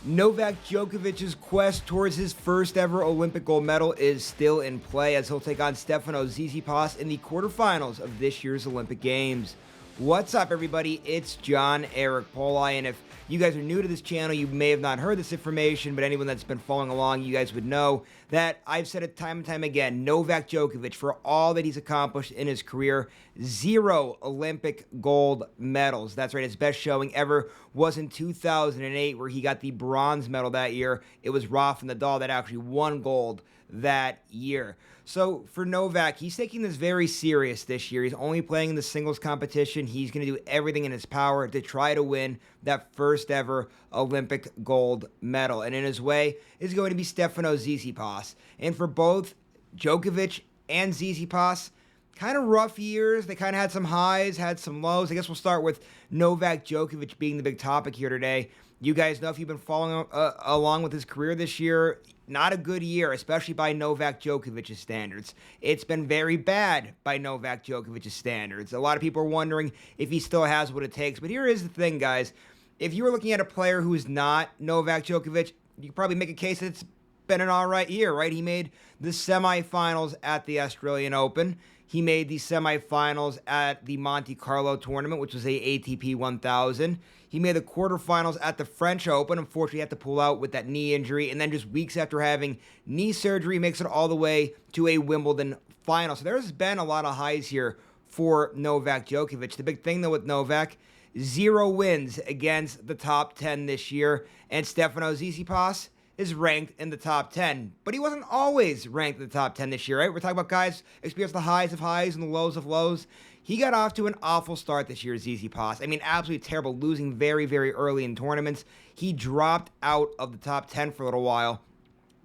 Novak Djokovic's quest towards his first ever Olympic gold medal is still in play as he'll take on Stefanos Tsitsipas in the quarterfinals of this year's Olympic Games. What's up, everybody? It's John Eric Poli, and if you guys are new to this channel, you may have not heard this information, but anyone that's been following along, you guys would know that I've said it time and time again, Novak Djokovic, for all that he's accomplished in his career, 0 Olympic gold medals. That's right, his best showing ever was in 2008, where he got the bronze medal that year. It was Rafael Nadal that actually won gold that year. So for Novak, he's taking this very serious this year. He's only playing in the singles competition. He's going to do everything in his power to try to win that first ever Olympic gold medal. And in his way is going to be Stefanos Tsitsipas. And for both Djokovic and Tsitsipas, kind of rough years. They kind of had some highs, had some lows. I guess we'll start with Novak Djokovic being the big topic here today. You guys know, if you've been following along with his career this year, not a good year, especially by Novak Djokovic's standards. It's been very bad by Novak Djokovic's standards. A lot of people are wondering if he still has what it takes. But here is the thing, guys. If you were looking at a player who is not Novak Djokovic, you could probably make a case that it's been an all right year, right? He made the semifinals at the Australian Open. He made the semifinals at the Monte Carlo tournament, which was a ATP 1000. He made the quarterfinals at the French Open. Unfortunately, he had to pull out with that knee injury. And then just weeks after having knee surgery, makes it all the way to a Wimbledon final. So there's been a lot of highs here for Novak Djokovic. The big thing, though, with Novak, 0 wins against the top 10 this year. And Stefanos Tsitsipas is ranked in the top 10. But he wasn't always ranked in the top 10 this year, right? We're talking about guys experience the highs of highs and the lows of lows. He got off to an awful start this year, Tsitsipas. I mean, absolutely terrible, losing very, very early in tournaments. He dropped out of the top 10 for a little while.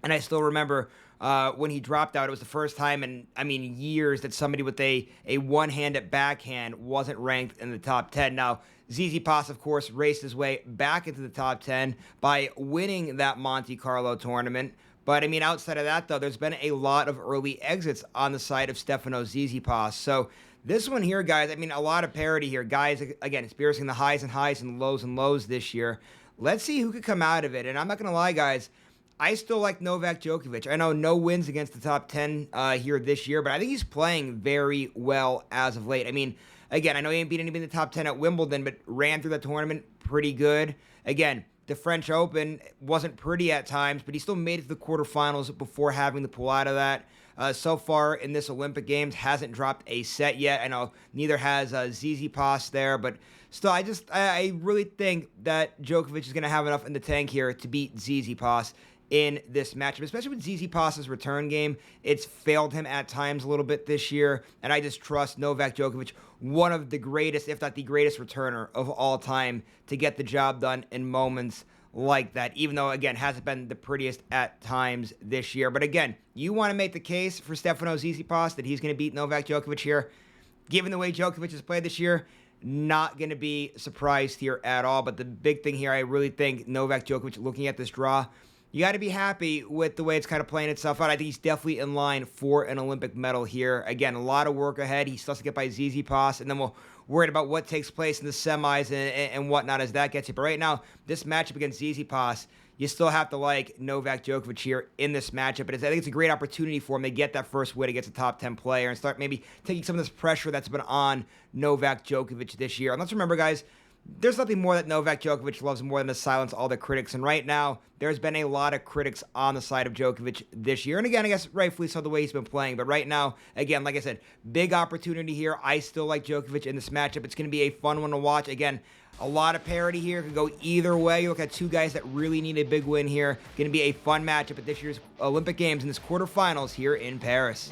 And I still remember when he dropped out, it was the first time in, years that somebody with a one-handed backhand wasn't ranked in the top 10. Now, Tsitsipas, of course, raced his way back into the top 10 by winning that Monte Carlo tournament. But, outside of that, though, there's been a lot of early exits on the side of Stefanos Tsitsipas. So this one here, guys, a lot of parity here. Guys, again, experiencing the highs and lows this year. Let's see who could come out of it. And I'm not going to lie, guys, I still like Novak Djokovic. I know no wins against the top 10 here this year, but I think he's playing very well as of late. Again, I know he ain't beat anybody in the top 10 at Wimbledon, but ran through that tournament pretty good. Again, the French Open wasn't pretty at times, but he still made it to the quarterfinals before having to pull out of that. So far in this Olympic Games, hasn't dropped a set yet. I know neither has Tsitsipas there, but still, I really think that Djokovic is going to have enough in the tank here to beat Tsitsipas in this matchup, especially with Tsitsipas's return game. It's failed him at times a little bit this year, and I just trust Novak Djokovic, one of the greatest, if not the greatest returner of all time, to get the job done in moments like that, even though, again, hasn't been the prettiest at times this year. But again, you want to make the case for Stefanos Tsitsipas that he's going to beat Novak Djokovic here. Given the way Djokovic has played this year, not going to be surprised here at all. But the big thing here, I really think Novak Djokovic, looking at this draw, you got to be happy with the way it's kind of playing itself out. I think he's definitely in line for an Olympic medal here. Again, a lot of work ahead. He still has to get by Tsitsipas, and then we'll worry about what takes place in the semis and whatnot as that gets you. But right now, this matchup against Tsitsipas, you still have to like Novak Djokovic here in this matchup. But I think it's a great opportunity for him to get that first win against a top 10 player and start maybe taking some of this pressure that's been on Novak Djokovic this year. And let's remember, guys, there's nothing more that Novak Djokovic loves more than to silence all the critics. And right now, there's been a lot of critics on the side of Djokovic this year. And again, I guess rightfully so, the way he's been playing. But right now, again, like I said, big opportunity here. I still like Djokovic in this matchup. It's going to be a fun one to watch. Again, a lot of parity here. Could go either way. You look at two guys that really need a big win here. Going to be a fun matchup at this year's Olympic Games in this quarterfinals here in Paris.